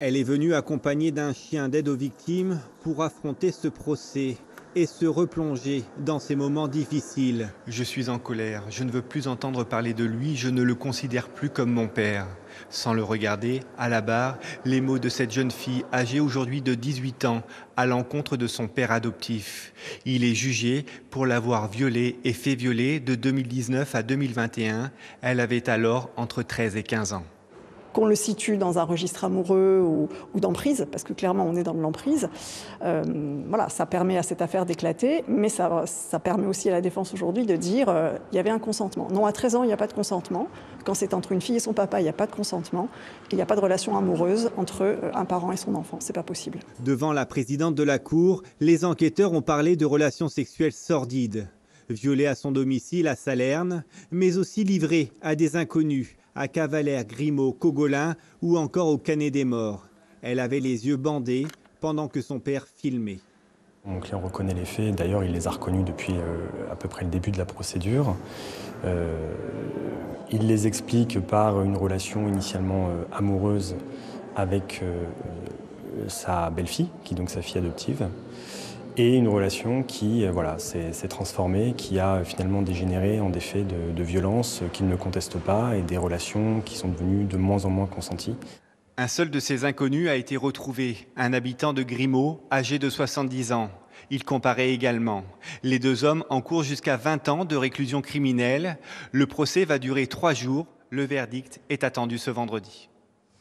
Elle est venue accompagnée d'un chien d'aide aux victimes pour affronter ce procès et se replonger dans ces moments difficiles. Je suis en colère, je ne veux plus entendre parler de lui, je ne le considère plus comme mon père. Sans le regarder, à la barre, les mots de cette jeune fille, âgée aujourd'hui de 18 ans, à l'encontre de son père adoptif. Il est jugé pour l'avoir violée et fait violer de 2019 à 2021. Elle avait alors entre 13 et 15 ans. Qu'on le situe dans un registre amoureux ou d'emprise, parce que clairement on est dans de l'emprise, voilà, ça permet à cette affaire d'éclater, mais ça permet aussi à la défense aujourd'hui de dire il y avait un consentement. Non, à 13 ans, il n'y a pas de consentement. Quand c'est entre une fille et son papa, il n'y a pas de consentement. Il n'y a pas de relation amoureuse entre un parent et son enfant. C'est pas possible. Devant la présidente de la Cour, les enquêteurs ont parlé de relations sexuelles sordides. Violée à son domicile à Salerne, mais aussi livrée à des inconnus, à Cavalère, Grimaud, Cogolin ou encore au Canet des Morts. Elle avait les yeux bandés pendant que son père filmait. Mon client reconnaît les faits, d'ailleurs il les a reconnus depuis à peu près le début de la procédure. Il les explique par une relation initialement amoureuse avec sa belle-fille, qui est donc sa fille adoptive, et une relation qui s'est transformée, qui a finalement dégénéré en des faits de violence qu'il ne conteste pas et des relations qui sont devenues de moins en moins consenties. Un seul de ces inconnus a été retrouvé, un habitant de Grimaud, âgé de 70 ans. Il comparait également. Les deux hommes encourent jusqu'à 20 ans de réclusion criminelle. Le procès va durer 3 jours. Le verdict est attendu ce vendredi.